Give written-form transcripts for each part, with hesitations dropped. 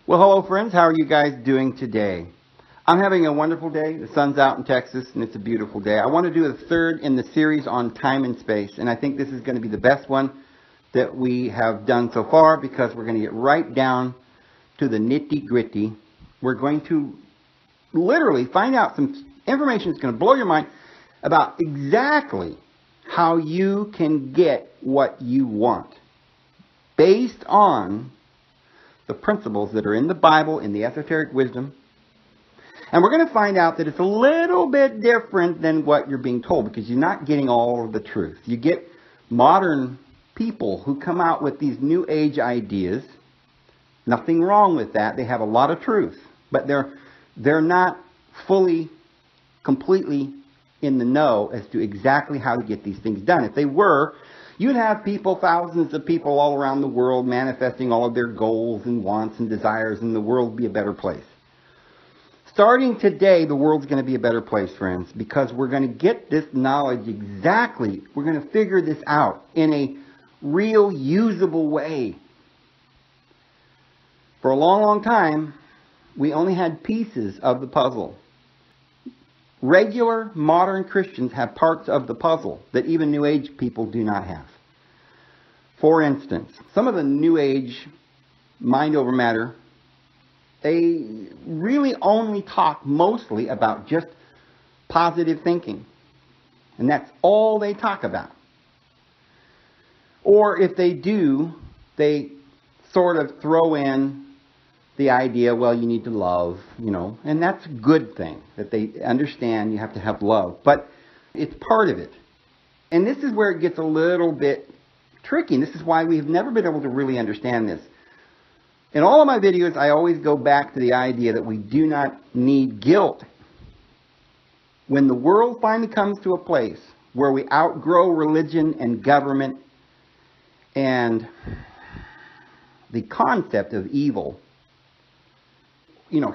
Well, hello friends, how are you guys doing today? I'm having a wonderful day. The sun's out in Texas and it's a beautiful day. I want to do a third in the series on time and space, and I think this is going to be the best one that we have done so far because we're going to get right down to the nitty-gritty. We're going to literally find out some information that's going to blow your mind about exactly how you can get what you want based on the principles that are in the Bible, in the esoteric wisdom. And we're going to find out that it's a little bit different than what you're being told because you're not getting all of the truth. You get modern people who come out with these new age ideas. Nothing wrong with that. They have a lot of truth. But they're not fully, completely in the know as to exactly how to get these things done. If they were, you'd have people, thousands of people all around the world manifesting all of their goals and wants and desires, and the world would be a better place. Starting today, the world's going to be a better place, friends, because we're going to get this knowledge exactly. We're going to figure this out in a real, usable way. For a long, long time, we only had pieces of the puzzle. Regular modern Christians have parts of the puzzle that even New Age people do not have. For instance, some of the New Age mind over matter, they really only talk mostly about just positive thinking. And that's all they talk about. Or if they do, they sort of throw in the idea, well, you need to love, and that's a good thing, that they understand you have to have love. But it's part of it. And this is where it gets a little bit tricky. And this is why we've never been able to really understand this. In all of my videos, I always go back to the idea that we do not need guilt. When the world finally comes to a place where we outgrow religion and government and the concept of evil,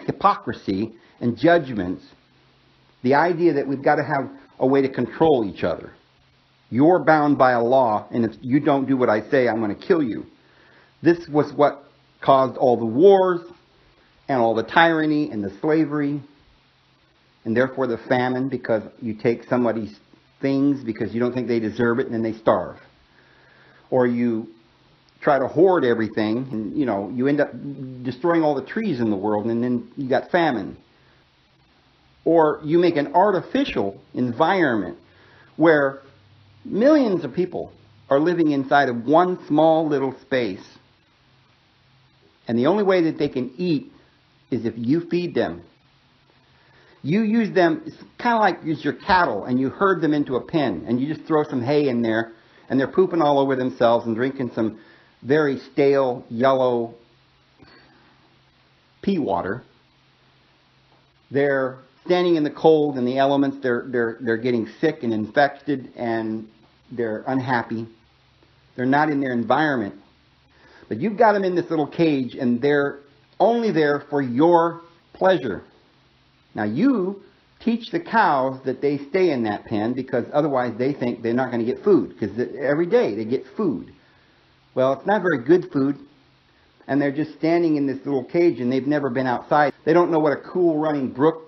hypocrisy and judgments, the idea that we've got to have a way to control each other. You're bound by a law, and if you don't do what I say, I'm going to kill you. This was what caused all the wars and all the tyranny and the slavery, and therefore the famine, because you take somebody's things because you don't think they deserve it, and then they starve. Or you try to hoard everything, and you end up destroying all the trees in the world, and then you got famine. Or you make an artificial environment where millions of people are living inside of one small little space, and the only way that they can eat is if you feed them. You use them, it's kind of like use your cattle, and you herd them into a pen, and you just throw some hay in there, and they're pooping all over themselves and drinking some very stale, yellow pea water. They're standing in the cold and the elements. They're getting sick and infected, and they're unhappy. They're not in their environment. But you've got them in this little cage, and they're only there for your pleasure. Now you teach the cows that they stay in that pen because otherwise they think they're not going to get food, because every day they get food. Well, it's not very good food, and they're just standing in this little cage, and they've never been outside. They don't know what a cool running brook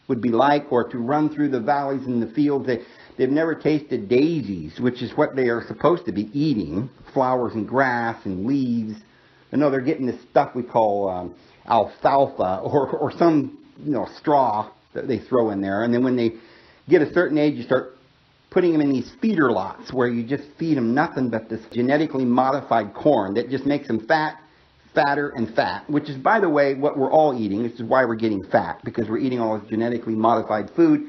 would be like, or to run through the valleys and the fields. They've never tasted daisies, which is what they are supposed to be eating, flowers and grass and leaves. And no, they're getting this stuff we call alfalfa, or some straw that they throw in there. And then when they get a certain age, you start putting them in these feeder lots where you just feed them nothing but this genetically modified corn that just makes them fat, fatter, and fat, which is, by the way, what we're all eating. This is why we're getting fat, because we're eating all this genetically modified food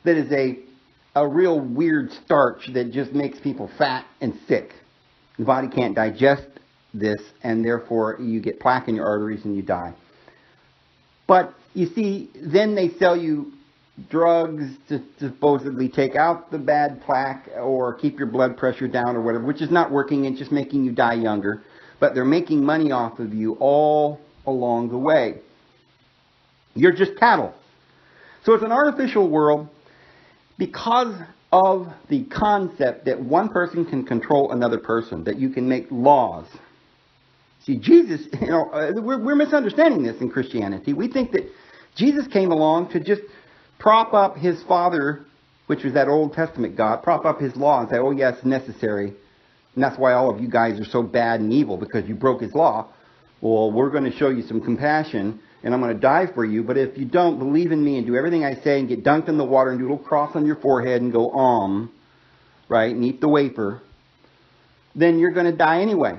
that is a real weird starch that just makes people fat and sick. The body can't digest this, and therefore you get plaque in your arteries and you die. But you see, then they sell you drugs to supposedly take out the bad plaque or keep your blood pressure down or whatever, which is not working. It's just making you die younger. But they're making money off of you all along the way. You're just cattle. So it's an artificial world because of the concept that one person can control another person, that you can make laws. See, Jesus, we're misunderstanding this in Christianity. We think that Jesus came along to just prop up his Father, which was that Old Testament God, prop up his law and say, oh, yes, it's necessary. And that's why all of you guys are so bad and evil, because you broke his law. Well, we're going to show you some compassion, and I'm going to die for you. But if you don't believe in me and do everything I say and get dunked in the water and do a little cross on your forehead and go, right, and eat the wafer, then you're going to die anyway.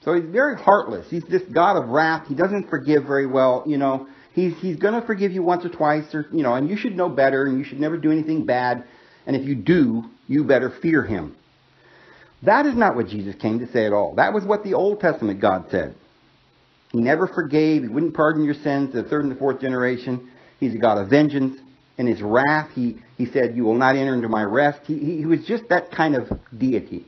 So he's very heartless. He's this God of wrath. He doesn't forgive very well. He's going to forgive you once or twice, and you should know better, and you should never do anything bad. And if you do, you better fear him. That is not what Jesus came to say at all. That was what the Old Testament God said. He never forgave. He wouldn't pardon your sins to the third and the fourth generation. He's a God of vengeance. In his wrath, he said, you will not enter into my rest. He was just that kind of deity.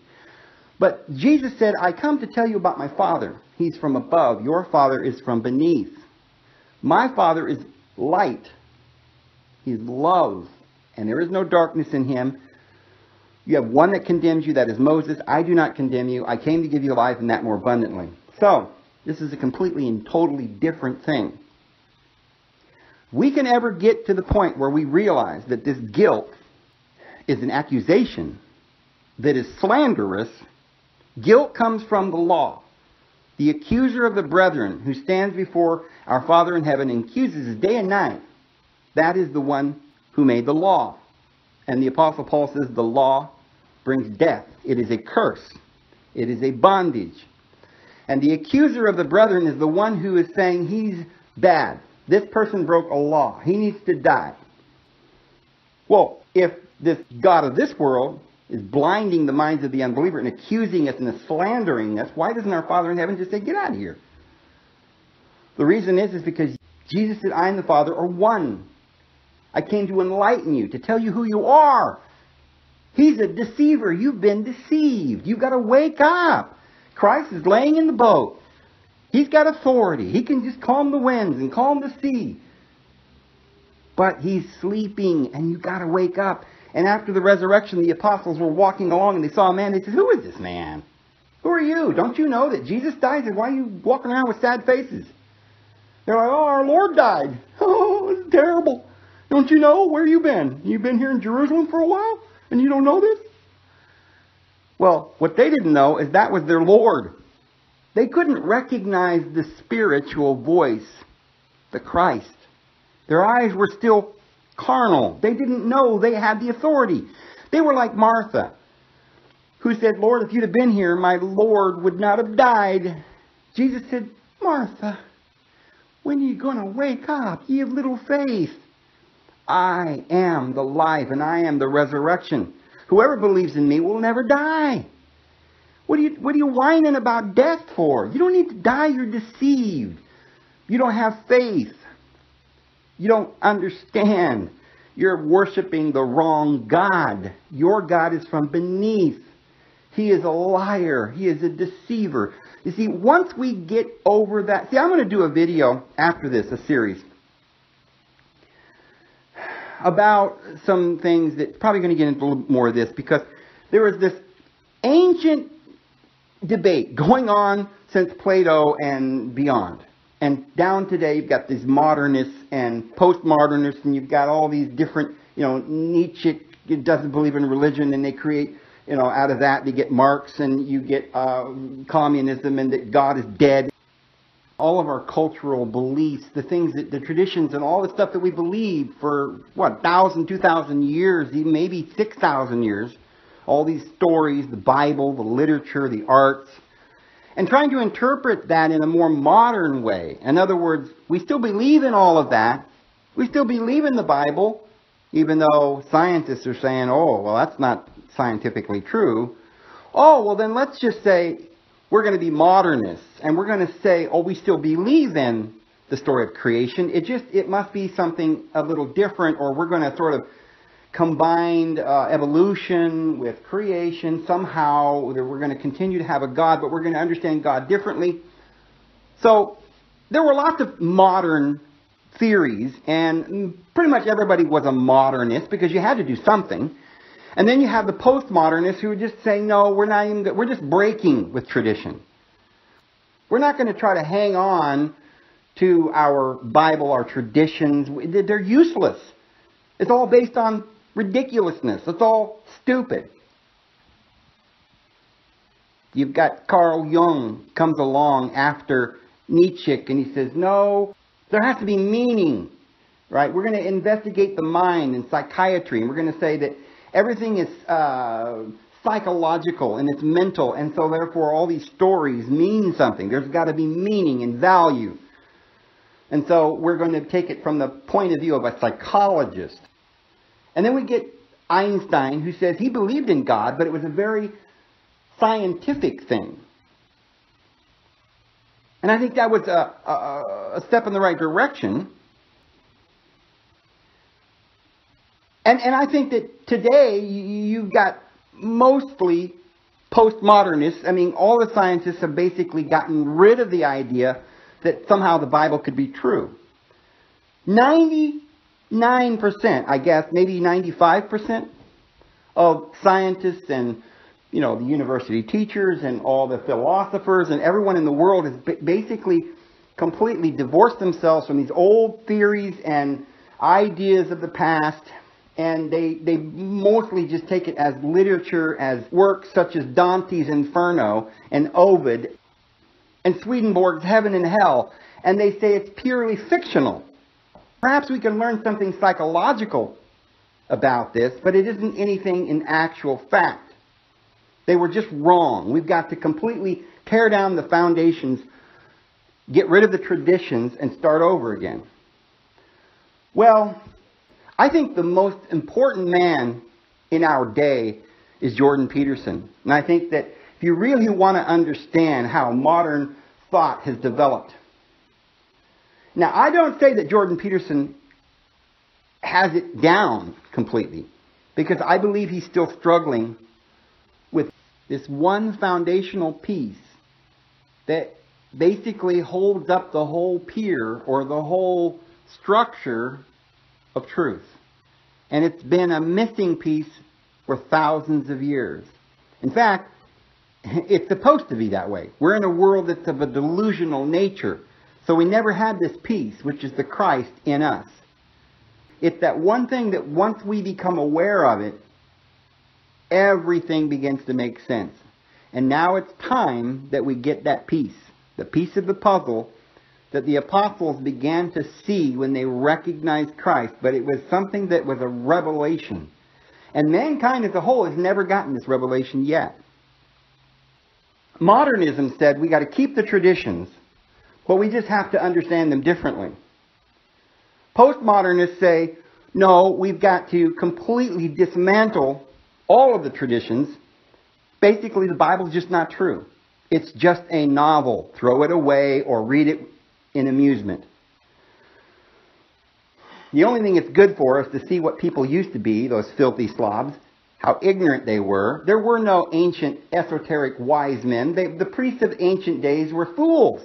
But Jesus said, I come to tell you about my Father. He's from above. Your Father is from beneath. My Father is light. He's love. And there is no darkness in him. You have one that condemns you, that is Moses. I do not condemn you. I came to give you life and that more abundantly. So, this is a completely and totally different thing. We can ever get to the point where we realize that this guilt is an accusation that is slanderous. Guilt comes from the law. The accuser of the brethren who stands before our Father in heaven and accuses us day and night, that is the one who made the law. And the Apostle Paul says the law brings death. It is a curse. It is a bondage. And the accuser of the brethren is the one who is saying he's bad. This person broke a law. He needs to die. Well, if this God of this world is blinding the minds of the unbeliever and accusing us and slandering us, why doesn't our Father in heaven just say, get out of here? The reason is because Jesus said, I and the Father are one. I came to enlighten you, to tell you who you are. He's a deceiver. You've been deceived. You've got to wake up. Christ is laying in the boat. He's got authority. He can just calm the winds and calm the sea. But he's sleeping, and you've got to wake up. And after the resurrection, the apostles were walking along, and they saw a man. They said, who is this man? Who are you? Don't you know that Jesus died? And why are you walking around with sad faces? They're like, oh, our Lord died. Oh, it's terrible. Don't you know? Where you been? You've been here in Jerusalem for a while, and you don't know this? Well, what they didn't know is that was their Lord. They couldn't recognize the spiritual voice, the Christ. Their eyes were still carnal. They didn't know they had the authority. They were like Martha, who said, Lord, if you'd have been here, my Lord would not have died. Jesus said, Martha, when are you going to wake up? Ye have little faith. I am the life and I am the resurrection. Whoever believes in me will never die. What are you whining about death for? You don't need to die. You're deceived. You don't have faith. You don't understand. You're worshiping the wrong God. Your God is from beneath. He is a liar. He is a deceiver. You see, once we get over that... See, I'm going to do a video after this, a series, about some things that... Probably going to get into a little more of this, because there was this ancient debate going on since Plato and beyond. And down today, you've got these modernists and postmodernists, and you've got all these different, Nietzsche doesn't believe in religion, and they create, out of that, they get Marx, and you get communism, and that God is dead. All of our cultural beliefs, the things that, the traditions, and all the stuff that we believe for, 1,000, 2,000 years, even maybe 6,000 years, all these stories, the Bible, the literature, the arts, and trying to interpret that in a more modern way. In other words, we still believe in all of that. We still believe in the Bible, even though scientists are saying, oh, well, that's not scientifically true. Oh, well, then let's just say we're going to be modernists, and we're going to say, oh, we still believe in the story of creation. It must be something a little different, or we're going to sort of combined evolution with creation. Somehow we're going to continue to have a God, but we're going to understand God differently. So there were lots of modern theories, and pretty much everybody was a modernist because you had to do something. And then you have the postmodernists who are just saying, no, we're just breaking with tradition. We're not going to try to hang on to our Bible, our traditions. They're useless. It's all based on ridiculousness. It's all stupid. You've got Carl Jung comes along after Nietzsche, and he says, no, there has to be meaning, right? We're going to investigate the mind and psychiatry, and we're going to say that everything is psychological and it's mental, and so therefore all these stories mean something. There's got to be meaning and value. And so we're going to take it from the point of view of a psychologist. And then we get Einstein, who says he believed in God, but it was a very scientific thing. And I think that was a step in the right direction. And I think that today you've got mostly postmodernists. I mean, all the scientists have basically gotten rid of the idea that somehow the Bible could be true. 99%, I guess, maybe 95% of scientists and, you know, the university teachers and all the philosophers and everyone in the world has basically completely divorced themselves from these old theories and ideas of the past, and they mostly just take it as literature, as works such as Dante's Inferno and Ovid and Swedenborg's Heaven and Hell, and they say it's purely fictional. Perhaps we can learn something psychological about this, but it isn't anything in actual fact. They were just wrong. We've got to completely tear down the foundations, get rid of the traditions, and start over again. Well, I think the most important man in our day is Jordan Peterson. And I think that if you really want to understand how modern thought has developed. Now, I don't say that Jordan Peterson has it down completely, because I believe he's still struggling with this one foundational piece that basically holds up the whole pier or the whole structure of truth. And it's been a missing piece for thousands of years. In fact, it's supposed to be that way. We're in a world that's of a delusional nature. So we never had this piece, which is the Christ in us. It's that one thing that once we become aware of it, everything begins to make sense. And now it's time that we get that piece, the piece of the puzzle that the apostles began to see when they recognized Christ. But it was something that was a revelation. And mankind as a whole has never gotten this revelation yet. Modernism said we got to keep the traditions, but we just have to understand them differently. Postmodernists say, no, we've got to completely dismantle all of the traditions. Basically, the Bible's just not true. It's just a novel. Throw it away or read it in amusement. The only thing it's good for is to see what people used to be, those filthy slobs, how ignorant they were. There were no ancient esoteric wise men. The priests of ancient days were fools.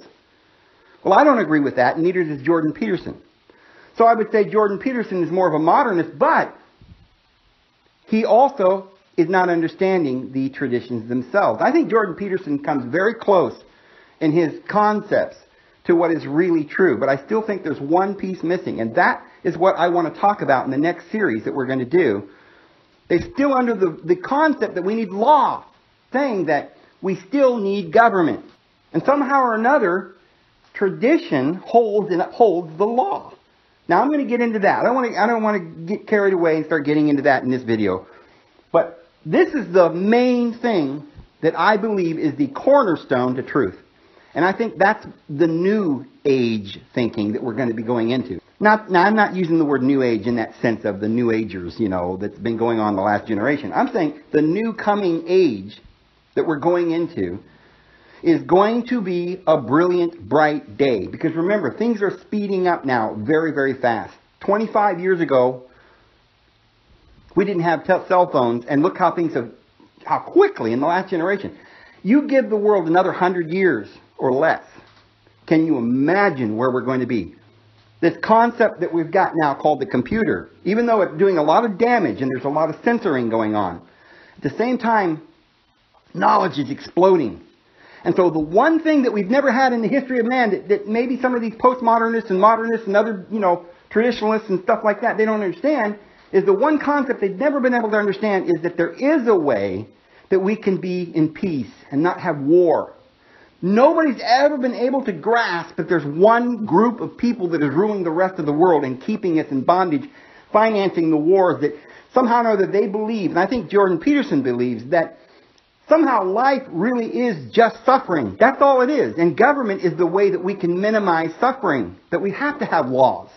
Well, I don't agree with that, and neither does Jordan Peterson. So I would say Jordan Peterson is more of a modernist, but he also is not understanding the traditions themselves. I think Jordan Peterson comes very close in his concepts to what is really true, but I still think there's one piece missing, and that is what I want to talk about in the next series that we're going to do. They're still under the concept that we need law, saying that we still need government. And somehow or another, tradition holds and upholds the law. Now, I'm going to get into that. I don't want to get carried away and start getting into that in this video. But this is the main thing that I believe is the cornerstone to truth. And I think that's the new age thinking that we're going to be going into. Now, I'm not using the word new age in that sense of the new agers, that's been going on the last generation. I'm saying the new coming age that we're going into is going to be a brilliant, bright day. Because remember, things are speeding up now very, very fast. 25 years ago, we didn't have cell phones, and look how how quickly in the last generation. You give the world another 100 years or less. Can you imagine where we're going to be? This concept that we've got now called the computer, even though it's doing a lot of damage and there's a lot of censoring going on, at the same time, knowledge is exploding. And so the one thing that we've never had in the history of man that maybe some of these postmodernists and modernists and other, traditionalists and stuff like that, they don't understand, is the one concept they've never been able to understand is that there is a way that we can be in peace and not have war. Nobody's ever been able to grasp that there's one group of people that is ruling the rest of the world and keeping us in bondage, financing the wars, that somehow or other they believe, and I think Jordan Peterson believes, that somehow life really is just suffering. That's all it is. And government is the way that we can minimize suffering, that we have to have laws.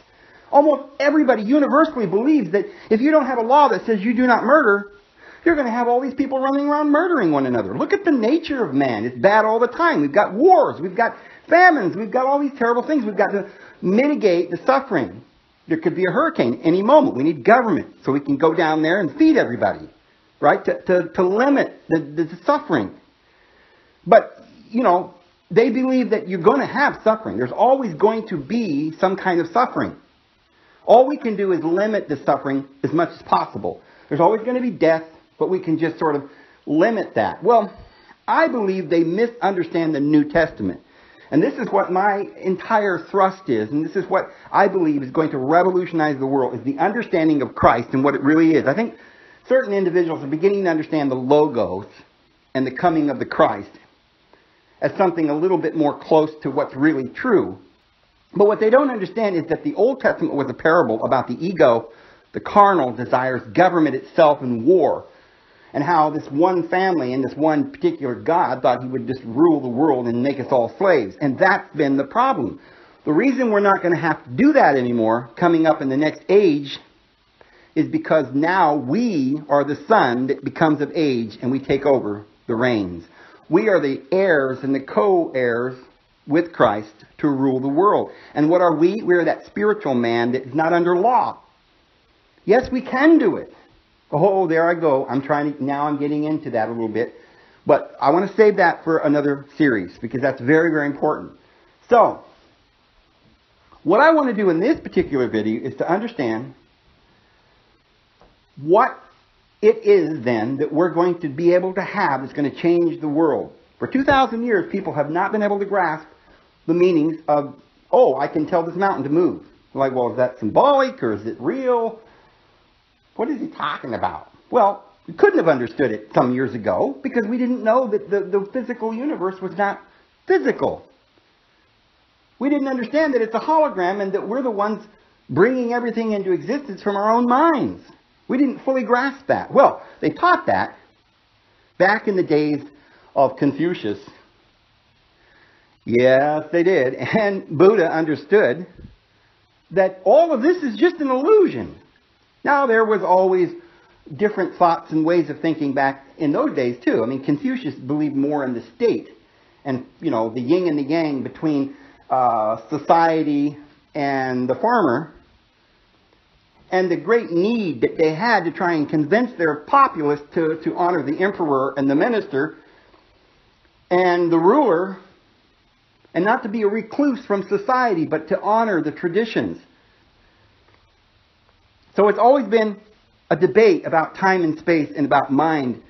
Almost everybody universally believes that if you don't have a law that says you do not murder, you're going to have all these people running around murdering one another. Look at the nature of man. It's bad all the time. We've got wars. We've got famines. We've got all these terrible things. We've got to mitigate the suffering. There could be a hurricane any moment. We need government so we can go down there and feed everybody, right? To limit the suffering. But, they believe that you're going to have suffering. There's always going to be some kind of suffering. All we can do is limit the suffering as much as possible. There's always going to be death, but we can just sort of limit that. Well, I believe they misunderstand the New Testament. And this is what my entire thrust is, and this is what I believe is going to revolutionize the world, is the understanding of Christ and what it really is. I think certain individuals are beginning to understand the Logos and the coming of the Christ as something a little bit more close to what's really true. But what they don't understand is that the Old Testament was a parable about the ego, the carnal desires, government itself, and war. And how this one family and this one particular God thought he would just rule the world and make us all slaves. And that's been the problem. The reason we're not going to have to do that anymore coming up in the next age is because now we are the son that becomes of age and we take over the reins. We are the heirs and the co-heirs with Christ to rule the world. And what are we? We're that spiritual man that is not under law. Yes, we can do it. Oh, there I go. Now I'm getting into that a little bit. But I want to save that for another series because that's very, very important. So, what I want to do in this particular video is to understand what it is then that we're going to be able to have that's going to change the world. For 2,000 years, people have not been able to grasp the meanings of, I can tell this mountain to move. Like, well, is that symbolic or is it real? What is he talking about? Well, we couldn't have understood it some years ago because we didn't know that the physical universe was not physical. We didn't understand that it's a hologram and that we're the ones bringing everything into existence from our own minds. We didn't fully grasp that. Well, they taught that back in the days of Confucius. Yes, they did. And Buddha understood that all of this is just an illusion. Now, there was always different thoughts and ways of thinking back in those days, too. I mean, Confucius believed more in the state and, the yin and the yang between society and the farmer, and the great need that they had to try and convince their populace to honor the emperor and the minister and the ruler, and not to be a recluse from society, but to honor the traditions. So it's always been a debate about time and space and about mind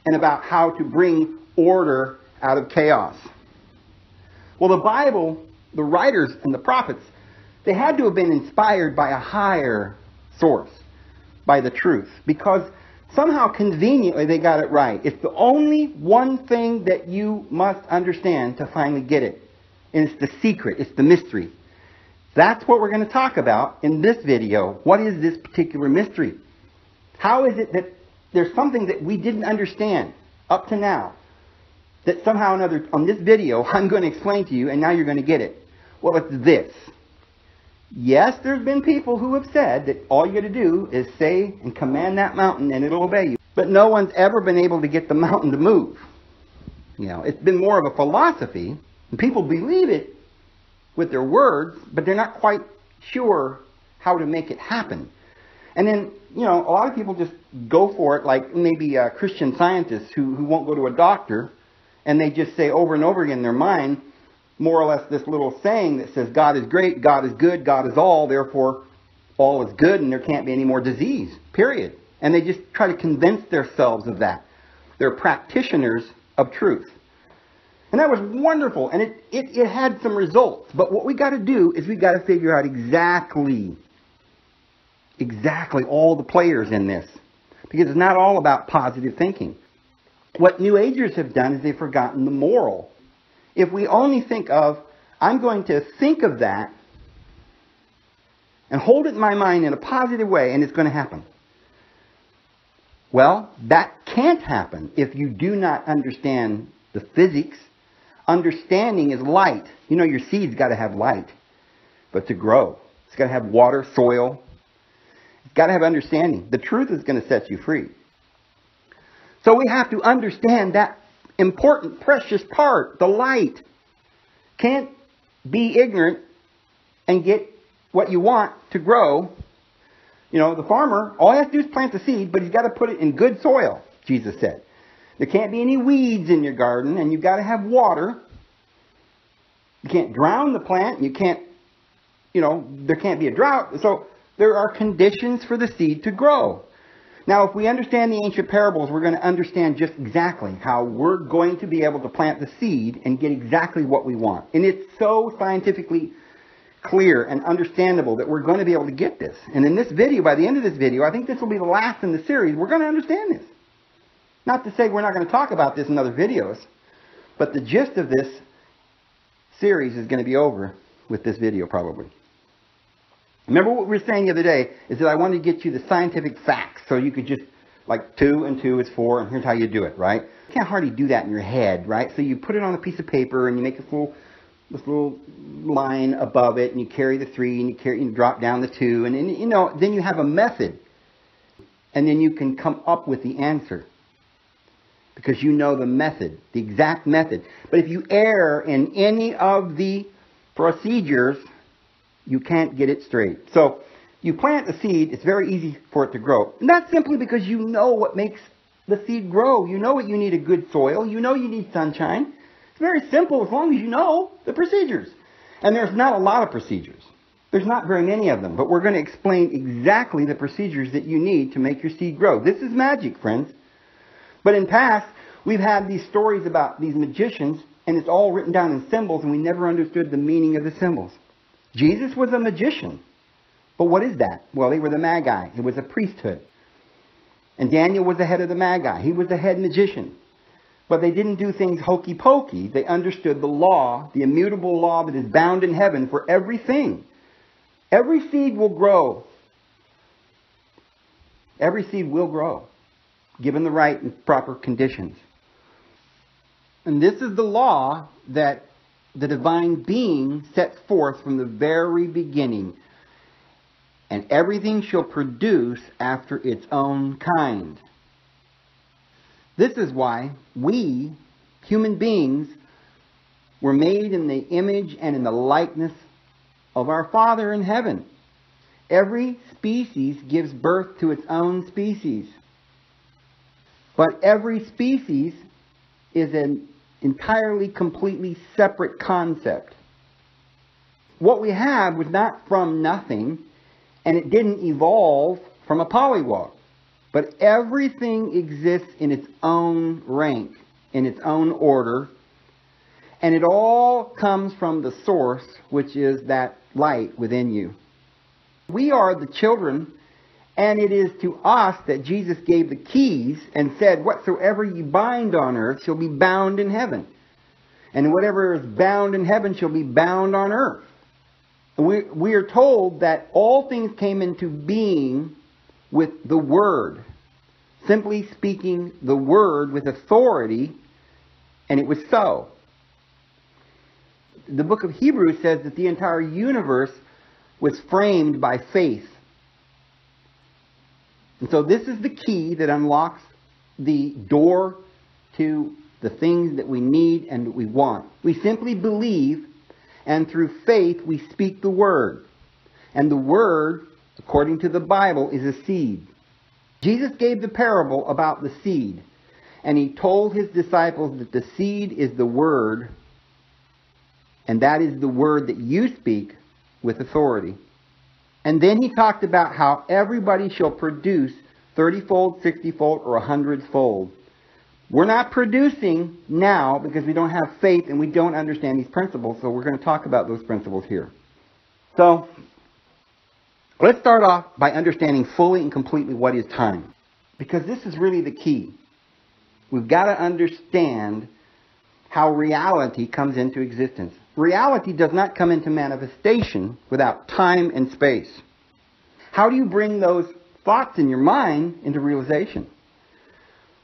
and about how to bring order out of chaos. Well, the Bible, the writers and the prophets, they had to have been inspired by a higher source, by the truth, because somehow conveniently they got it right. It's the only one thing that you must understand to finally get it. And it's the secret, it's the mystery. That's what we're going to talk about in this video. What is this particular mystery? How is it that there's something that we didn't understand up to now that somehow or another on this video I'm going to explain to you and now you're going to get it? Well, it's this. Yes, there's been people who have said that all you got to do is say and command that mountain and it'll obey you. But no one's ever been able to get the mountain to move. It's been more of a philosophy, and people believe it with their words, but they're not quite sure how to make it happen. And then, a lot of people just go for it, like maybe Christian scientists who won't go to a doctor, and they just say over and over again in their mind, more or less this little saying that says God is great, God is good, God is all, therefore all is good and there can't be any more disease, period. And they just try to convince themselves of that. They're practitioners of truth. And that was wonderful, and it had some results. But what we got to do is we got to figure out exactly all the players in this. Because it's not all about positive thinking. What New Agers have done is they've forgotten the moral. If we only think of, I'm going to think of that and hold it in my mind in a positive way, and it's going to happen. Well, that can't happen if you do not understand the physics. Understanding is light. You know, your seed's got to have light, but to grow, it's got to have water, soil. It's got to have understanding. The truth is going to set you free. So we have to understand that important, precious part, the light. Can't be ignorant and get what you want to grow. You know, the farmer, all he has to do is plant the seed, but he's got to put it in good soil, Jesus said. There can't be any weeds in your garden, and you've got to have water. You can't drown the plant, and you can't, there can't be a drought. So there are conditions for the seed to grow. Now, if we understand the ancient parables, we're going to understand just exactly how we're going to be able to plant the seed and get exactly what we want. And it's so scientifically clear and understandable that we're going to be able to get this. And in this video, by the end of this video, I think this will be the last in the series, we're going to understand this. Not to say we're not going to talk about this in other videos, but the gist of this series is going to be over with this video probably. Remember what we were saying the other day is that I wanted to get you the scientific facts so you could just, like 2 and 2 is 4 and here's how you do it, right? You can't hardly do that in your head, right? So you put it on a piece of paper and you make this little line above it, and you carry the 3 and you drop down the 2, and then you have a method. And then you can come up with the answer. Because you know the method, the exact method. But if you err in any of the procedures, you can't get it straight. So you plant the seed, it's very easy for it to grow. And that's simply because you know what makes the seed grow. You know what you need a good soil. You know you need sunshine. It's very simple as long as you know the procedures. And there's not a lot of procedures. There's not very many of them. But we're going to explain exactly the procedures that you need to make your seed grow. This is magic, friends. But in past, we've had these stories about these magicians, and it's all written down in symbols, and we never understood the meaning of the symbols. Jesus was a magician. But what is that? Well, they were the Magi. It was a priesthood. And Daniel was the head of the Magi. He was the head magician. But they didn't do things hokey pokey. They understood the law, the immutable law that is bound in heaven for everything. Every seed will grow. Every seed will grow, given the right and proper conditions. And this is the law that the divine being set forth from the very beginning. And everything shall produce after its own kind. This is why we, human beings, were made in the image and in the likeness of our Father in heaven. Every species gives birth to its own species. But every species is an entirely, completely separate concept. What we have was not from nothing, and it didn't evolve from a pollywog. But everything exists in its own rank, in its own order, and it all comes from the source, which is that light within you. We are the children, and it is to us that Jesus gave the keys and said, whatsoever you bind on earth shall be bound in heaven. And whatever is bound in heaven shall be bound on earth. We are told that all things came into being with the Word. Simply speaking, the Word with authority, and it was so. The book of Hebrews says that the entire universe was framed by faith. And so this is the key that unlocks the door to the things that we need and that we want. We simply believe, and through faith we speak the Word. And the Word, according to the Bible, is a seed. Jesus gave the parable about the seed. And He told His disciples that the seed is the Word. And that is the Word that you speak with authority. And then He talked about how everybody shall produce 30-fold, 60-fold, or 100-fold. We're not producing now because we don't have faith and we don't understand these principles, so we're going to talk about those principles here. So, let's start off by understanding fully and completely what is time, because this is really the key. We've got to understand how reality comes into existence. Reality does not come into manifestation without time and space. How do you bring those thoughts in your mind into realization?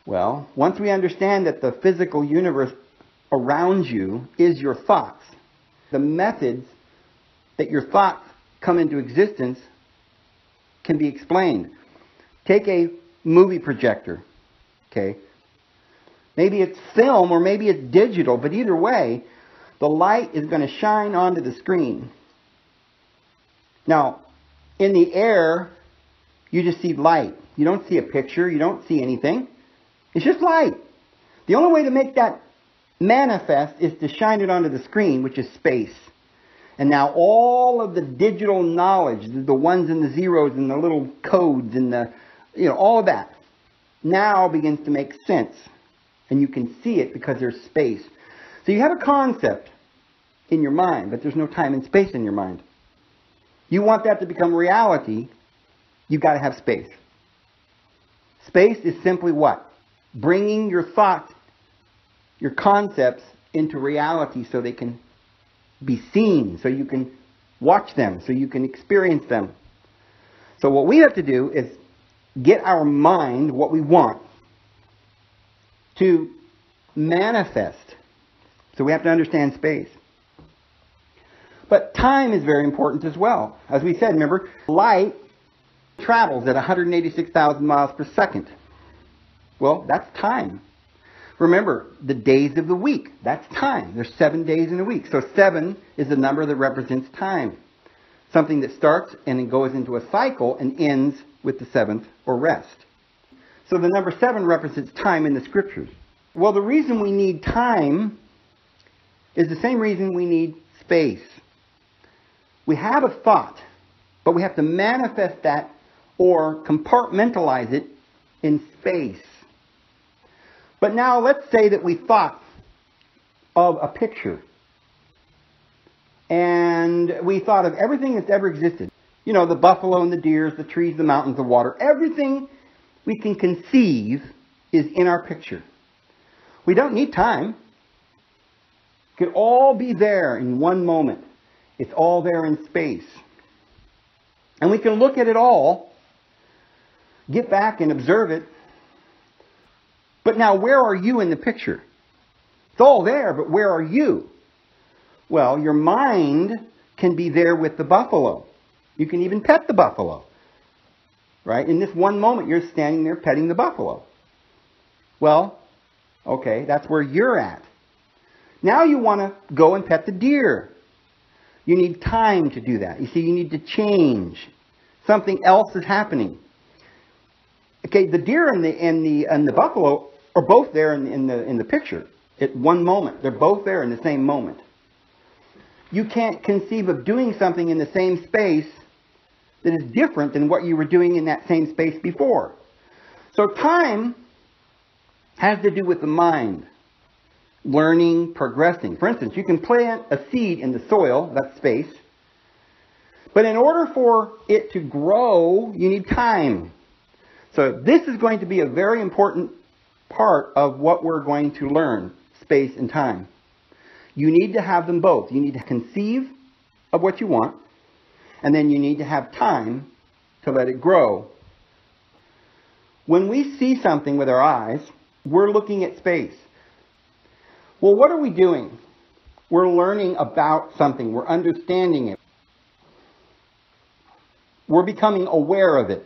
Well, once we understand that the physical universe around you is your thoughts, the methods that your thoughts come into existence can be explained. Take a movie projector, okay? Maybe it's film or maybe it's digital, but either way, the light is going to shine onto the screen. Now, in the air, you just see light. You don't see a picture. You don't see anything. It's just light. The only way to make that manifest is to shine it onto the screen, which is space. And now all of the digital knowledge, the ones and the zeros and the little codes and the, all of that, now begins to make sense. And you can see it because there's space. So you have a concept in your mind, but there's no time and space in your mind. You want that to become reality, you've got to have space. Space is simply what? Bringing your thoughts, your concepts into reality so they can be seen, so you can watch them, so you can experience them. So what we have to do is get our mind, what we want, to manifest. So we have to understand space. But time is very important as well. As we said, remember, light travels at 186,000 miles per second. Well, that's time. Remember, the days of the week, that's time. There's 7 days in a week. So 7 is the number that represents time. Something that starts and then goes into a cycle and ends with the 7th or rest. So the number 7 represents time in the scriptures. Well, the reason we need time is the same reason we need space. We have a thought, but we have to manifest that or compartmentalize it in space. But now let's say that we thought of a picture. And we thought of everything that's ever existed. The buffalo and the deers, the trees, the mountains, the water. Everything we can conceive is in our picture. We don't need time. It could all be there in one moment. It's all there in space. And we can look at it all, get back and observe it. But now, where are you in the picture? It's all there, but where are you? Well, your mind can be there with the buffalo. You can even pet the buffalo. Right? In this one moment, you're standing there petting the buffalo. Well, okay, that's where you're at. Now you want to go and pet the deer. You need time to do that. You see, you need to change. Something else is happening. Okay, the deer and the buffalo are both there in the picture at one moment. They're both there in the same moment. You can't conceive of doing something in the same space that is different than what you were doing in that same space before. So time has to do with the mind. Learning, progressing. For instance, you can plant a seed in the soil, that's space. But in order for it to grow, you need time. So this is going to be a very important part of what we're going to learn, space and time. You need to have them both. You need to conceive of what you want, and then you need to have time to let it grow. When we see something with our eyes, we're looking at space. Well, what are we doing? We're learning about something. We're understanding it. We're becoming aware of it.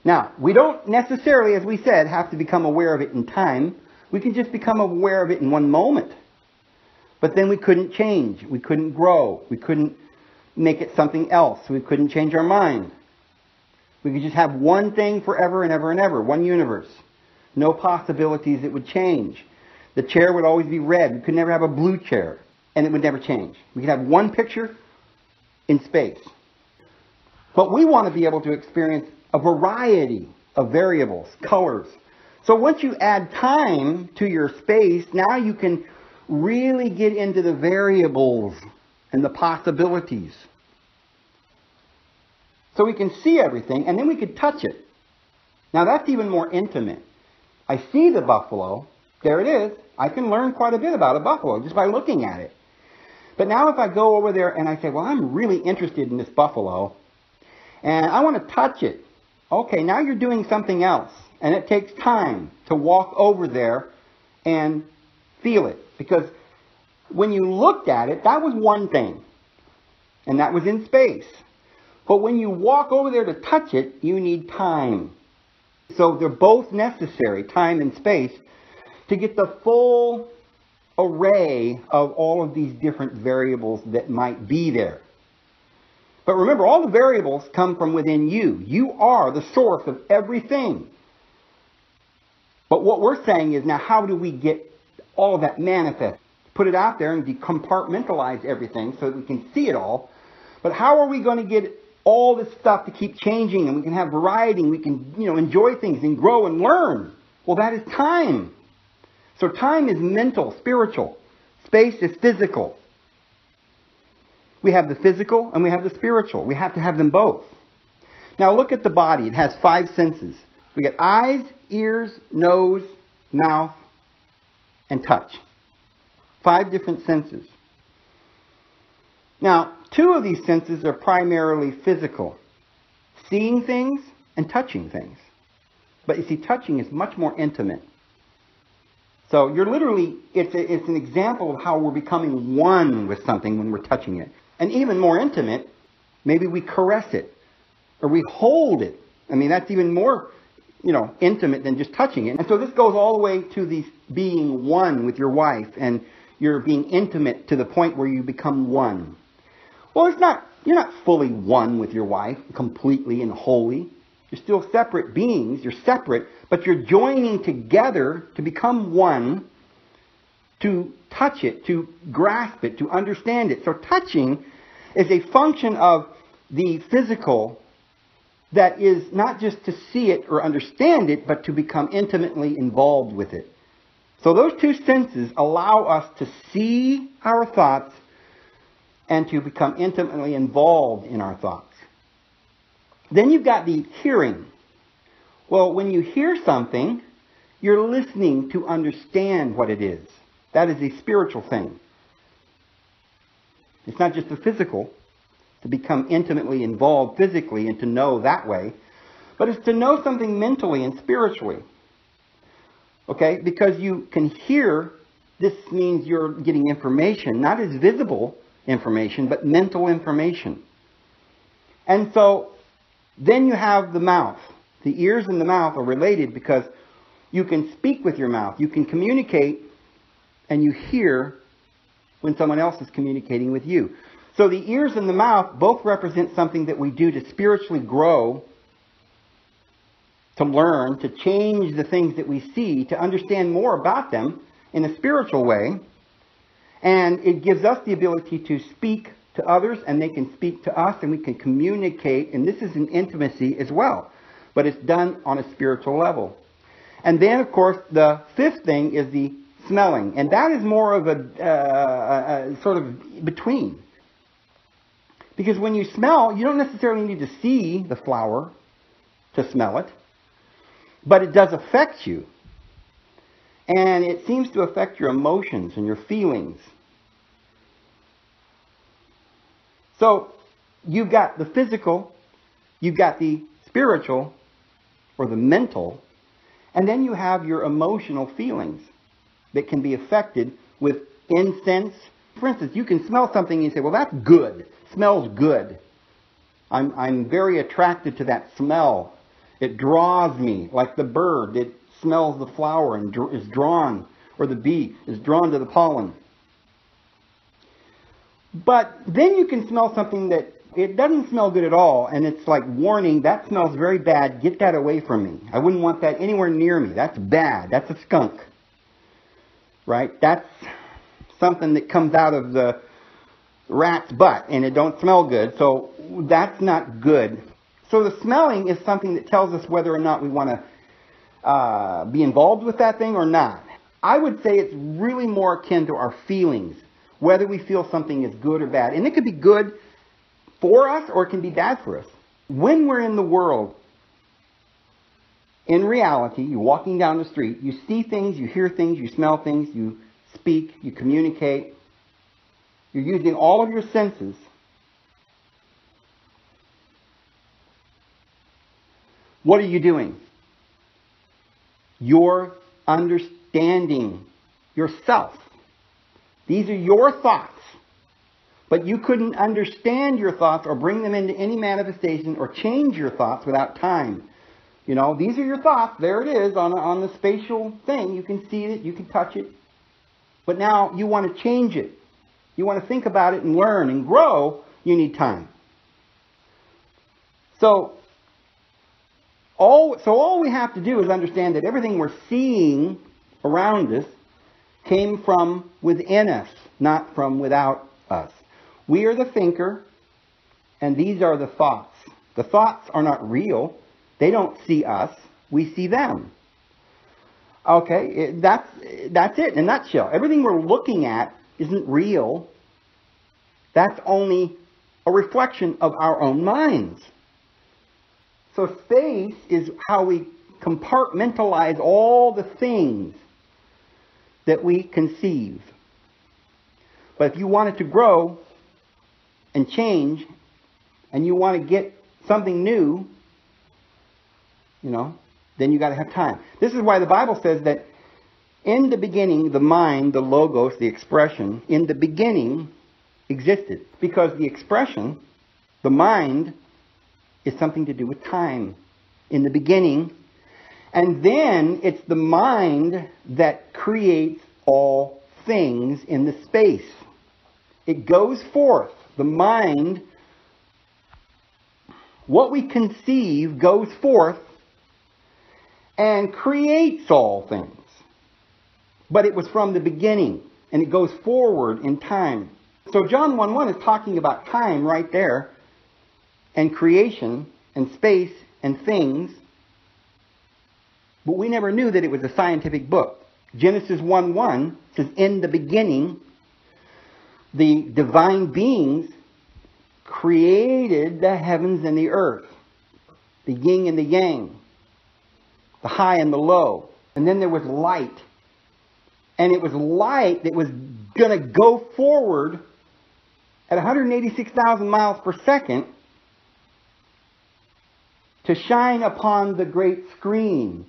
Now, we don't necessarily, as we said, have to become aware of it in time. We can just become aware of it in one moment. But then we couldn't change. We couldn't grow. We couldn't make it something else. We couldn't change our mind. We could just have one thing forever and ever and ever. One universe. No possibilities it would change. The chair would always be red. We could never have a blue chair. And it would never change. We could have one picture in space. But we want to be able to experience a variety of variables, colors. So once you add time to your space, now you can really get into the variables and the possibilities. So we can see everything, and then we can touch it. Now that's even more intimate. I see the buffalo. There it is. I can learn quite a bit about a buffalo just by looking at it. But now if I go over there and I say, well, I'm really interested in this buffalo, and I want to touch it. Okay, now you're doing something else. And it takes time to walk over there and feel it. Because when you looked at it, that was one thing. And that was in space. But when you walk over there to touch it, you need time. So they're both necessary, time and space, to get the full array of all of these different variables that might be there. But remember, all the variables come from within you. You are the source of everything. But what we're saying is, now how do we get all of that manifest? Put it out there and decompartmentalize everything so that we can see it all. But how are we going to get all this stuff to keep changing, and we can have variety, and we can, enjoy things and grow and learn? Well, that is time. So time is mental, spiritual. Space is physical. We have the physical and we have the spiritual. We have to have them both. Now look at the body. It has 5 senses. We got eyes, ears, nose, mouth, and touch. 5 different senses. Now, 2 of these senses are primarily physical. Seeing things and touching things. But you see, touching is much more intimate. So you're literally, it's an example of how we're becoming one with something when we're touching it. And even more intimate, maybe we caress it. Or we hold it. I mean, that's even more, intimate than just touching it. And so this goes all the way to the being one with your wife. And you're being intimate to the point where you become one. Well, you're not fully one with your wife, completely and wholly. You're still separate beings. You're separate, but you're joining together to become one, to touch it, to grasp it, to understand it. So touching is a function of the physical that is not just to see it or understand it, but to become intimately involved with it. So those 2 senses allow us to see our thoughts and to become intimately involved in our thoughts. Then you've got the hearing. Well, when you hear something, you're listening to understand what it is. That is a spiritual thing. It's not just the physical, to become intimately involved physically and to know that way, but it's to know something mentally and spiritually. Okay? Because you can hear, this means you're getting information, not as visible information, but mental information. And so then you have the mouth. The ears and the mouth are related because you can speak with your mouth. You can communicate and you hear when someone else is communicating with you. So the ears and the mouth both represent something that we do to spiritually grow, to learn, to change the things that we see, to understand more about them in a spiritual way. And it gives us the ability to speak to others, and they can speak to us, and we can communicate. And this is an intimacy as well, but it's done on a spiritual level. And then, of course, the 5th thing is the smelling, and that is more of a sort of between. Because when you smell, you don't necessarily need to see the flower to smell it, but it does affect you. And it seems to affect your emotions and your feelings. So you've got the physical, you've got the spiritual, or the mental, and then you have your emotional feelings that can be affected with incense. For instance, you can smell something and you say, well, that's good. Smells good. I'm very attracted to that smell. It draws me, like the bird. It smells the flower and is drawn, or the bee is drawn to the pollen. But then you can smell something that it doesn't smell good at all, and it's like, warning, that smells very bad. Get that away from me. I wouldn't want that anywhere near me. That's bad. That's a skunk. Right? That's something that comes out of the rat's butt, and it don't smell good, so that's not good. So the smelling is something that tells us whether or not we want to be involved with that thing or not. I would say it's really more akin to our feelings, whether we feel something is good or bad. And it could be good for us or it can be bad for us. When we're in the world, in reality, you're walking down the street, you see things, you hear things, you smell things, you speak, you communicate. You're using all of your senses. What are you doing? You're understanding yourself. These are your thoughts. But you couldn't understand your thoughts or bring them into any manifestation or change your thoughts without time. You know, these are your thoughts. There it is on the spatial thing. You can see it. You can touch it. But now you want to change it. You want to think about it and learn and grow. You need time. So all we have to do is understand that everything we're seeing around us came from within us, not from without us. We are the thinker, and these are the thoughts. The thoughts are not real. They don't see us. We see them. Okay, that's it in a nutshell. Everything we're looking at isn't real. That's only a reflection of our own minds. So space is how we compartmentalize all the things that we conceive. But if you want it to grow and change, and you want to get something new, you know, then you got to have time. This is why the Bible says that in the beginning, the mind, the logos, the expression, in the beginning existed. Because the expression, the mind, is something to do with time. In the beginning. And then it's the mind that creates all things in the space. It goes forth. The mind, what we conceive, goes forth and creates all things. But it was from the beginning, and it goes forward in time. So John 1:1 is talking about time right there, and creation, and space, and things. But we never knew that it was a scientific book. Genesis 1:1 says, in the beginning, the divine beings created the heavens and the earth. The yin and the yang. The high and the low. And then there was light. And it was light that was going to go forward at 186,000 miles per second to shine upon the great screen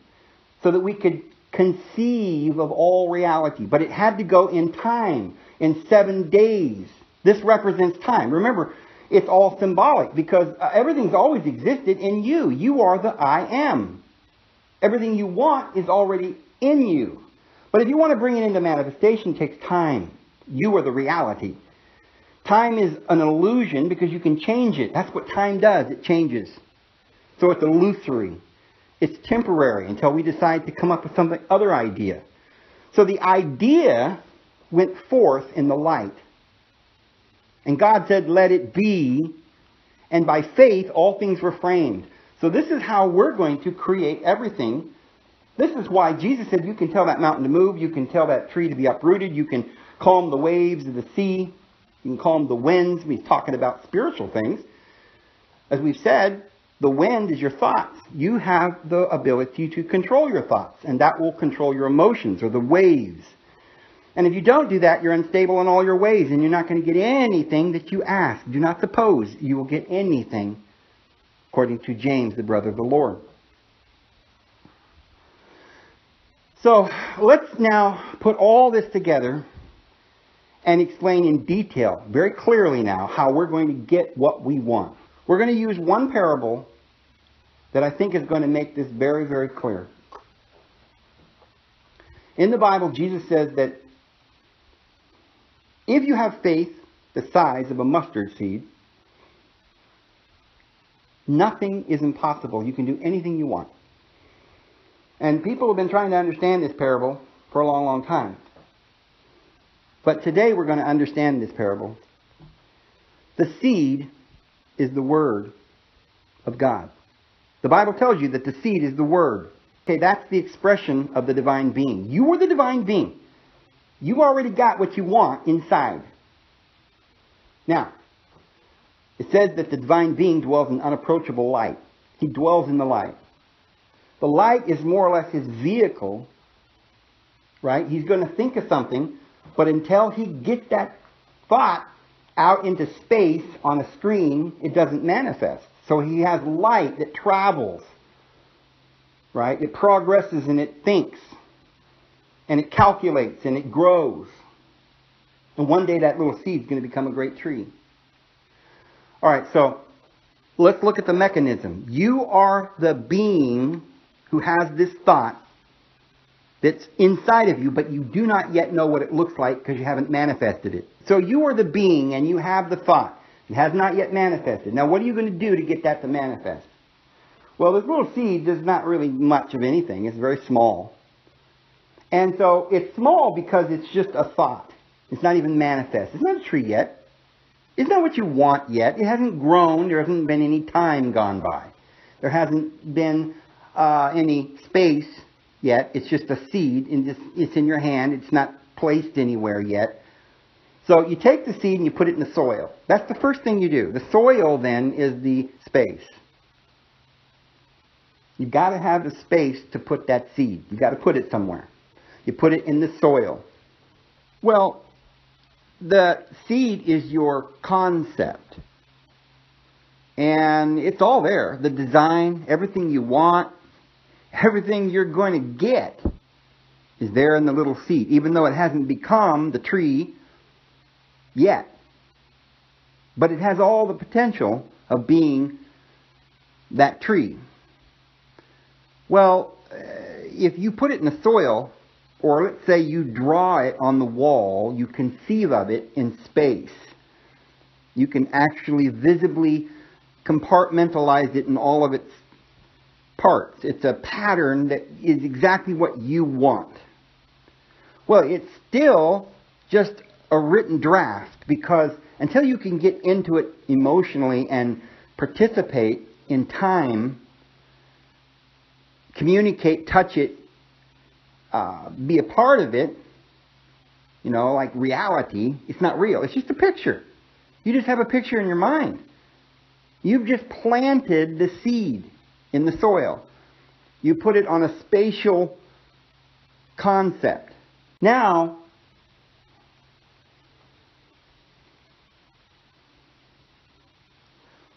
so that we could conceive of all reality. But it had to go in time, in 7 days. This represents time. Remember, it's all symbolic because everything's always existed in you. You are the I am. Everything you want is already in you. But if you want to bring it into manifestation, it takes time. You are the reality. Time is an illusion because you can change it. That's what time does. It changes. So it's illusory. It's temporary until we decide to come up with some other idea. So the idea went forth in the light. And God said, let it be. And by faith, all things were framed. So this is how we're going to create everything. This is why Jesus said you can tell that mountain to move. You can tell that tree to be uprooted. You can calm the waves of the sea. You can calm the winds. He's talking about spiritual things. As we've said, the wind is your thoughts. You have the ability to control your thoughts. And that will control your emotions or the waves. And if you don't do that, you're unstable in all your ways. And you're not going to get anything that you ask. Do not suppose you will get anything. According to James, the brother of the Lord. So let's now put all this together and explain in detail, very clearly now, how we're going to get what we want. We're going to use one parable that I think is going to make this very, very clear. In the Bible, Jesus says that if you have faith the size of a mustard seed, nothing is impossible. You can do anything you want. And people have been trying to understand this parable for a long, long time. But today we're going to understand this parable. The seed is the Word of God. The Bible tells you that the seed is the Word. Okay, that's the expression of the divine being. You are the divine being. You already got what you want inside. Now, it says that the divine being dwells in unapproachable light. He dwells in the light. The light is more or less his vehicle, right? He's going to think of something, but until he gets that thought out into space on a screen, it doesn't manifest. So he has light that travels, right? It progresses and it thinks, and it calculates and it grows. And one day that little seed is going to become a great tree. All right, so let's look at the mechanism. You are the being who has this thought that's inside of you, but you do not yet know what it looks like because you haven't manifested it. So you are the being and you have the thought. It has not yet manifested. Now what are you going to do to get that to manifest? Well, this little seed is not really much of anything. It's very small. And so it's small because it's just a thought. It's not even manifest. It's not a tree yet. It's not what you want yet. It hasn't grown. There hasn't been any time gone by. There hasn't been any space yet. It's just a seed. And it's in your hand. It's not placed anywhere yet. So you take the seed and you put it in the soil. That's the first thing you do. The soil then is the space. You've got to have the space to put that seed. You've got to put it somewhere. You put it in the soil. Well, the seed is your concept. And it's all there. The design, everything you want, everything you're going to get is there in the little seed, even though it hasn't become the tree yet. But it has all the potential of being that tree. Well, if you put it in the soil, or let's say you draw it on the wall, you conceive of it in space. You can actually visibly compartmentalize it in all of its parts. It's a pattern that is exactly what you want. Well, it's still just a written draft, because until you can get into it emotionally and participate in time, communicate, touch it, be a part of it, you know, like reality, it's not real. It's just a picture. You just have a picture in your mind. You've just planted the seed in the soil. You put it on a spatial concept. Now,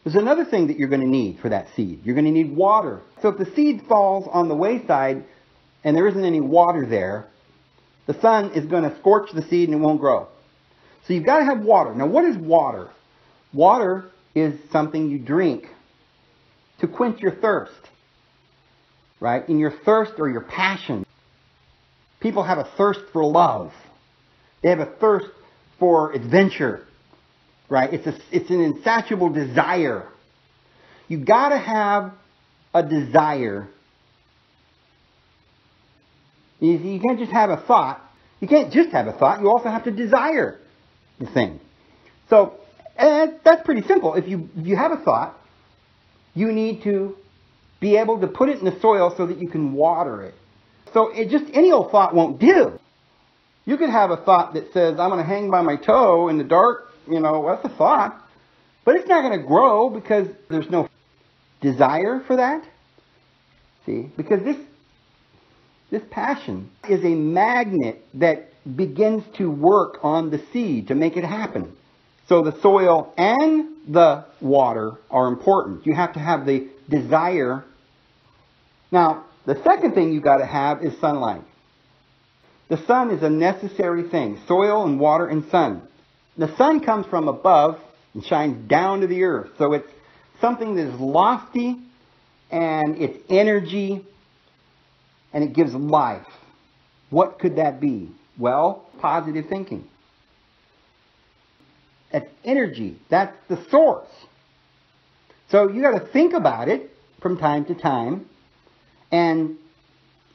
there's another thing that you're going to need for that seed. You're going to need water. So if the seed falls on the wayside and there isn't any water there, the sun is going to scorch the seed and it won't grow. So you've got to have water. Now what is water? Water is something you drink to quench your thirst. Right? In your thirst or your passion. People have a thirst for love. They have a thirst for adventure. Right? It's an insatiable desire. You've got to have a desire. You can't just have a thought. You can't just have a thought. You also have to desire the thing. So that's pretty simple. If you have a thought, you need to be able to put it in the soil so that you can water it. So just any old thought won't do. You could have a thought that says, I'm going to hang by my toe in the dark. You know, that's a thought. But it's not going to grow because there's no desire for that. See? Because this passion is a magnet that begins to work on the seed to make it happen. So the soil and the water are important. You have to have the desire. Now, the second thing you've got to have is sunlight. The sun is a necessary thing. Soil and water and sun. The sun comes from above and shines down to the earth. So it's something that is lofty, and it's energy, and it gives life. What could that be? Well, positive thinking. That's energy. That's the source. So you got to think about it from time to time. And,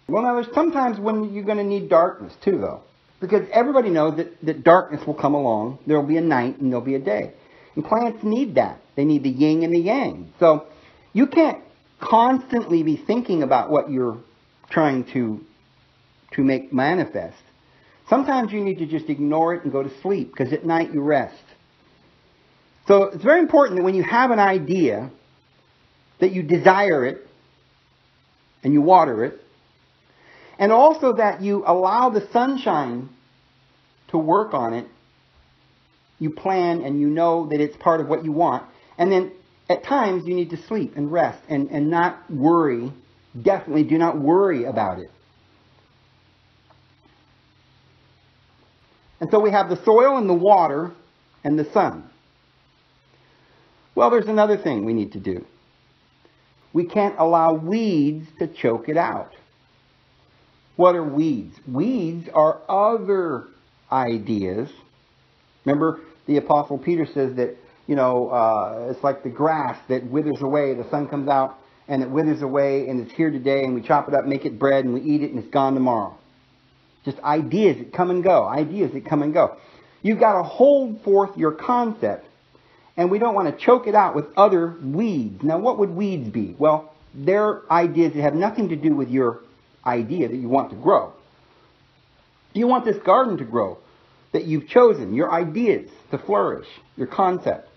well, now there's sometimes when you're going to need darkness too, though. Because everybody knows that darkness will come along. There will be a night and there will be a day. And plants need that. They need the yin and the yang. So you can't constantly be thinking about what you're trying to make manifest. Sometimes you need to just ignore it and go to sleep, because at night you rest. So it's very important that when you have an idea, that you desire it and you water it, and also that you allow the sunshine to work on it. You plan and you know that it's part of what you want. And then at times you need to sleep and rest and not worry. Definitely do not worry about it. And so we have the soil and the water and the sun. Well, there's another thing we need to do. We can't allow weeds to choke it out. What are weeds? Weeds are other ideas. Remember, the Apostle Peter says that, it's like the grass that withers away. The sun comes out and it withers away, and it's here today, and we chop it up, make it bread, and we eat it, and it's gone tomorrow. Just ideas that come and go. Ideas that come and go. You've got to hold forth your concept, and we don't want to choke it out with other weeds. Now, what would weeds be? Well, they're ideas that have nothing to do with your idea that you want to grow. You want this garden to grow that you've chosen, your ideas to flourish, your concept.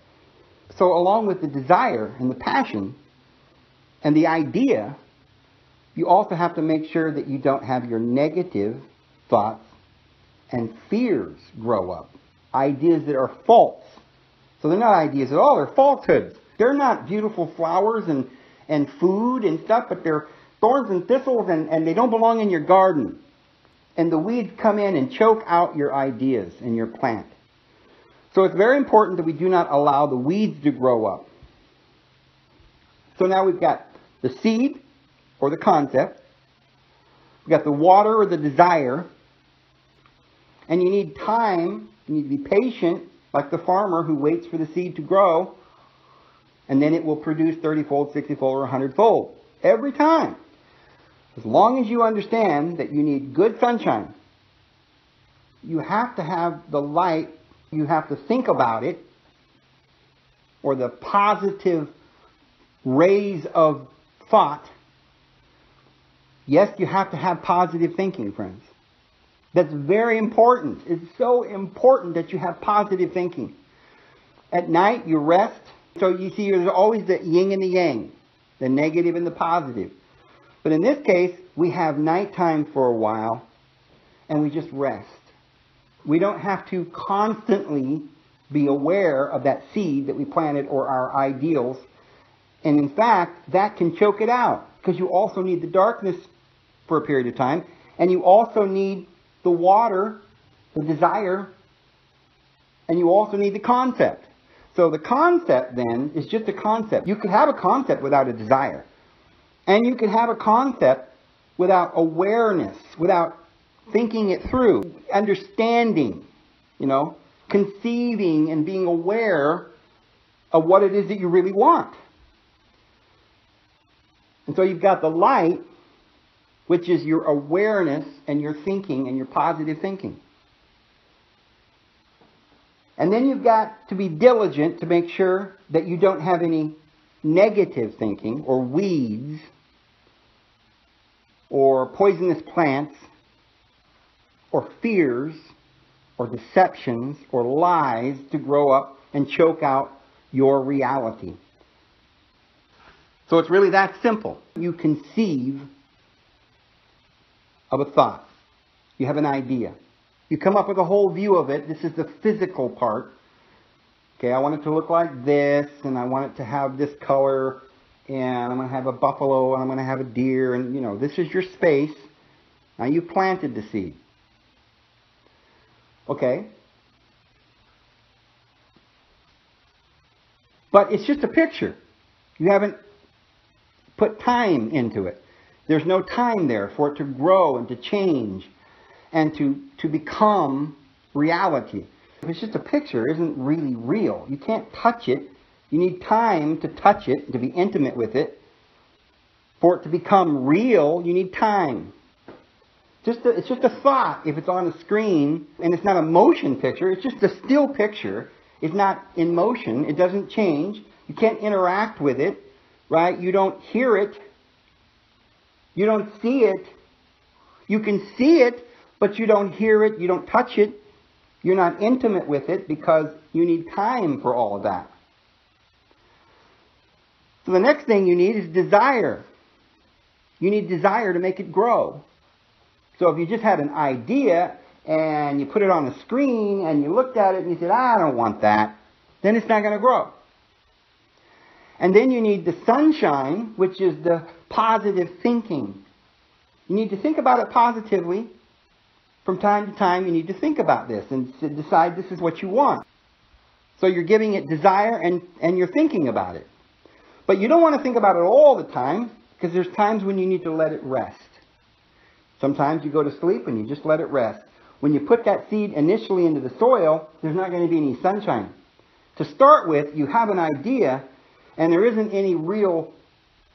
So along with the desire and the passion and the idea, you also have to make sure that you don't have your negative thoughts and fears grow up. Ideas that are false. So they're not ideas at all, they're falsehoods. They're not beautiful flowers and food and stuff, but they're thorns and thistles, and they don't belong in your garden. And the weeds come in and choke out your ideas and your plant. So it's very important that we do not allow the weeds to grow up. So now we've got the seed, or the concept. We've got the water, or the desire. And you need time. You need to be patient, like the farmer who waits for the seed to grow. And then it will produce 30-fold, 60-fold, or 100-fold. Every time. As long as you understand that you need good sunshine, you have to have the light, you have to think about it, or the positive rays of thought. Yes, you have to have positive thinking, friends. That's very important. It's so important that you have positive thinking. At night, you rest. So you see, there's always the yin and the yang, the negative and the positive. But in this case, we have nighttime for a while, and we just rest. We don't have to constantly be aware of that seed that we planted or our ideals. And in fact, that can choke it out, because you also need the darkness for a period of time, and you also need the water, the desire, and you also need the concept. So the concept then is just a concept. You could have a concept without a desire. And you can have a concept without awareness, without thinking it through, understanding, conceiving and being aware of what it is that you really want. And so you've got the light, which is your awareness and your thinking and your positive thinking. And then you've got to be diligent to make sure that you don't have any negative thinking or weeds or poisonous plants or fears or deceptions or lies to grow up and choke out your reality. So it's really that simple. You conceive of a thought. You have an idea. You come up with a whole view of it. This is the physical part. Okay, I want it to look like this, and I want it to have this color, and I'm going to have a buffalo, and I'm going to have a deer, and this is your space. Now you planted the seed. Okay? But it's just a picture. You haven't put time into it. There's no time there for it to grow and to change and to become reality. If it's just a picture, it isn't really real. You can't touch it. You need time to touch it, to be intimate with it. For it to become real, you need time. It's just a thought if it's on a screen, and it's not a motion picture. It's just a still picture. It's not in motion. It doesn't change. You can't interact with it, right? You don't hear it. You don't see it. You can see it, but you don't hear it, you don't touch it. You're not intimate with it because you need time for all of that. So the next thing you need is desire. You need desire to make it grow. So if you just had an idea and you put it on the screen and you looked at it and you said, I don't want that, then it's not going to grow. And then you need the sunshine, which is the positive thinking. You need to think about it positively. From time to time, you need to think about this and decide this is what you want. So you're giving it desire and you're thinking about it. But you don't want to think about it all the time, because there's times when you need to let it rest. Sometimes you go to sleep and you just let it rest. When you put that seed initially into the soil, there's not going to be any sunshine. To start with, you have an idea, and there isn't any real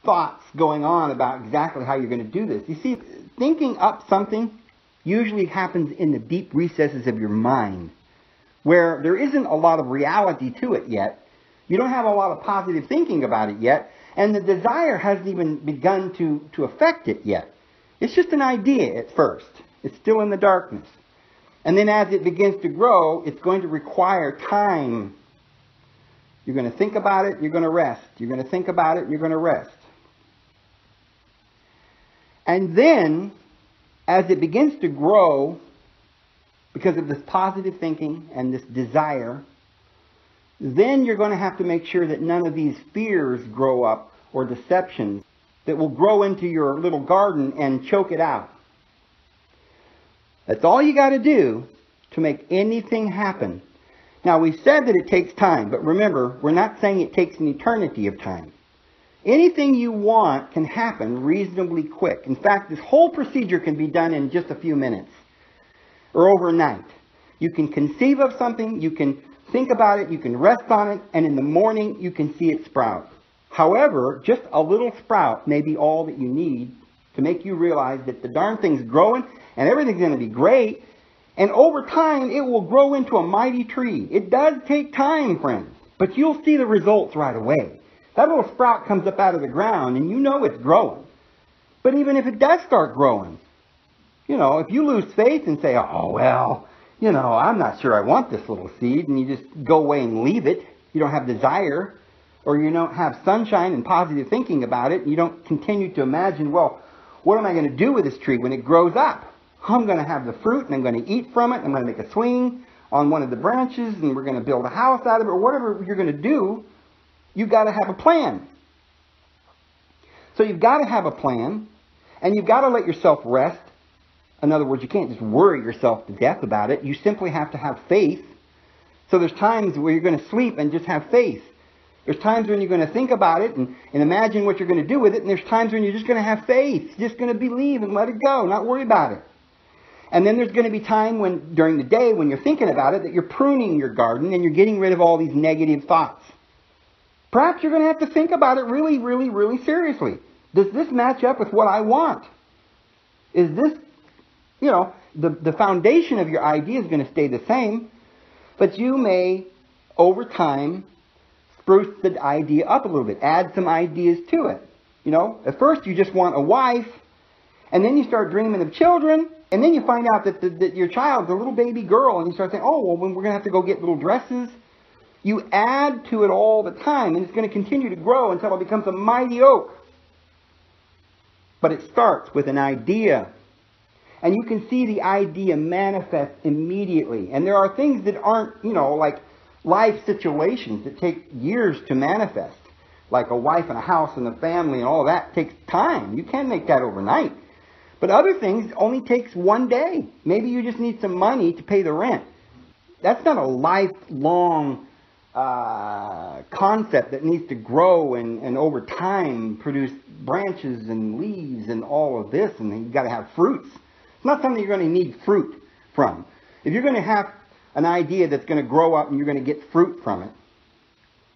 thoughts going on about exactly how you're going to do this. You see, thinking up something usually happens in the deep recesses of your mind, where there isn't a lot of reality to it yet. You don't have a lot of positive thinking about it yet, and the desire hasn't even begun to affect it yet. It's just an idea at first. It's still in the darkness. And then as it begins to grow, it's going to require time. You're going to think about it, you're going to rest. You're going to think about it, you're going to rest. And then, as it begins to grow, because of this positive thinking and this desire, then you're going to have to make sure that none of these fears grow up or deceptions that will grow into your little garden and choke it out. That's all you got to do to make anything happen. Now, we said that it takes time, but remember, we're not saying it takes an eternity of time. Anything you want can happen reasonably quick. In fact, this whole procedure can be done in just a few minutes or overnight. You can conceive of something, you can think about it, you can rest on it, and in the morning you can see it sprout. However, just a little sprout may be all that you need to make you realize that the darn thing's growing and everything's going to be great. And over time, it will grow into a mighty tree. It does take time, friends, but you'll see the results right away. That little sprout comes up out of the ground and you know it's growing. But even if it does start growing, if you lose faith and say, oh, well, I'm not sure I want this little seed, and you just go away and leave it, you don't have desire, or you don't have sunshine and positive thinking about it, and you don't continue to imagine, well, what am I going to do with this tree when it grows up? I'm going to have the fruit, and I'm going to eat from it, and I'm going to make a swing on one of the branches, and we're going to build a house out of it, or whatever you're going to do. You've got to have a plan. So you've got to have a plan, and you've got to let yourself rest. In other words, you can't just worry yourself to death about it. You simply have to have faith. So there's times where you're going to sleep and just have faith. There's times when you're going to think about it and imagine what you're going to do with it. And there's times when you're just going to have faith. You're just going to believe and let it go, not worry about it. And then there's going to be time when, during the day, when you're thinking about it, that you're pruning your garden and you're getting rid of all these negative thoughts. Perhaps you're going to have to think about it really, really, really seriously. Does this match up with what I want? Is this, the foundation of your idea is going to stay the same, but you may, over time, spruce the idea up a little bit, add some ideas to it. At first you just want a wife, and then you start dreaming of children, and then you find out that your child's a little baby girl, and you start saying, oh, well, we're going to have to go get little dresses. You add to it all the time, and it's going to continue to grow until it becomes a mighty oak. But it starts with an idea. And you can see the idea manifest immediately. And there are things that aren't, like life situations that take years to manifest. Like a wife and a house and a family and all that takes time. You can't make that overnight. But other things only takes one day. Maybe you just need some money to pay the rent. That's not a lifelong concept that needs to grow and over time produce branches and leaves and all of this. And then you've got to have fruits. It's not something you're going to need fruit from. If you're going to have an idea that's going to grow up and you're going to get fruit from it,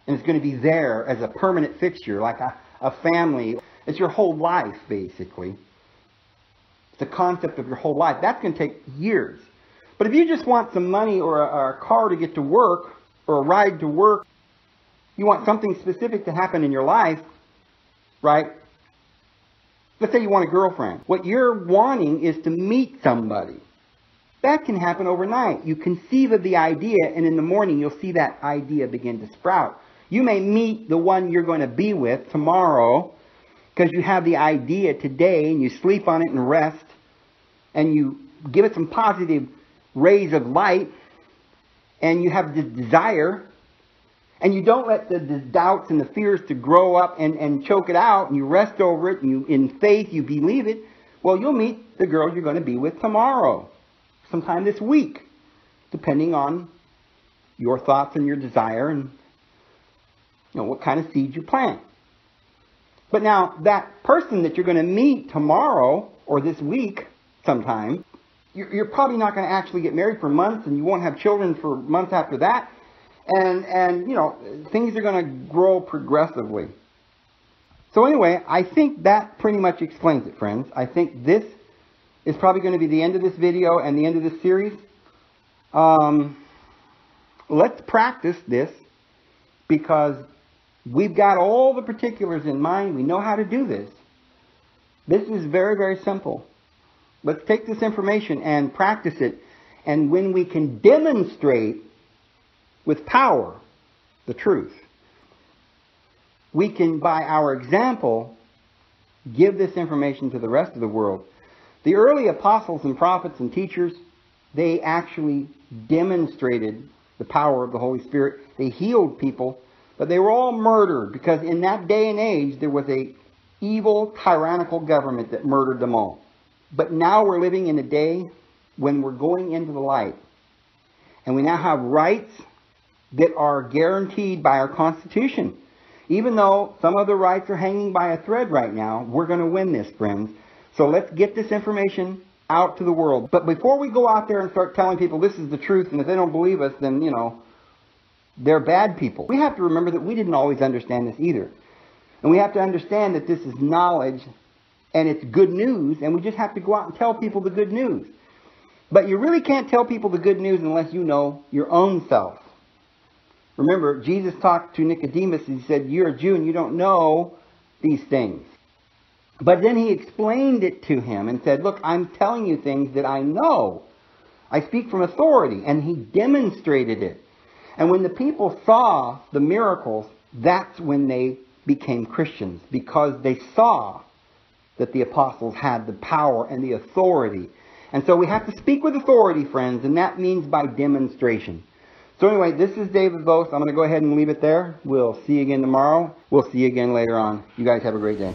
and it's going to be there as a permanent fixture, like a family, it's your whole life, basically. It's the concept of your whole life. That's going to take years. But if you just want some money or a car to get to work, or a ride to work, you want something specific to happen in your life, right? Let's say you want a girlfriend. What you're wanting is to meet somebody. That can happen overnight. You conceive of the idea, and in the morning you'll see that idea begin to sprout. You may meet the one you're going to be with tomorrow because you have the idea today, and you sleep on it and rest, and you give it some positive rays of light, and you have this desire, and you don't let the doubts and the fears to grow up and choke it out, and you rest over it, and you, in faith, you believe it. Well, you'll meet the girl you're going to be with tomorrow, sometime this week, depending on your thoughts and your desire and what kind of seeds you plant. But now, that person that you're going to meet tomorrow or this week sometime, you're probably not going to actually get married for months, and you won't have children for months after that. And things are going to grow progressively. So anyway, I think that pretty much explains it, friends. I think this is probably going to be the end of this video and the end of this series. Let's practice this, because we've got all the particulars in mind. We know how to do this. This is very, very simple. Let's take this information and practice it. And when we can demonstrate with power the truth, we can, by our example, give this information to the rest of the world. The early apostles and prophets and teachers, they actually demonstrated the power of the Holy Spirit. They healed people, but they were all murdered, because in that day and age there was a evil, tyrannical government that murdered them all. But now we're living in a day when we're going into the light, and we now have rights that are guaranteed by our Constitution. Even though some of the rights are hanging by a thread right now, we're going to win this, friends. So let's get this information out to the world. But before we go out there and start telling people this is the truth, and if they don't believe us, then, they're bad people. We have to remember that we didn't always understand this either. And we have to understand that this is knowledge, and it's good news, and we just have to go out and tell people the good news. But you really can't tell people the good news unless you know your own self. Remember, Jesus talked to Nicodemus and he said, "You're a Jew and you don't know these things." But then he explained it to him and said, "Look, I'm telling you things that I know. I speak from authority." And he demonstrated it. And when the people saw the miracles, that's when they became Christians, because they saw that the apostles had the power and the authority. And so we have to speak with authority, friends, and that means by demonstration. So anyway, this is David Vos. I'm going to go ahead and leave it there. We'll see you again tomorrow. We'll see you again later on. You guys have a great day.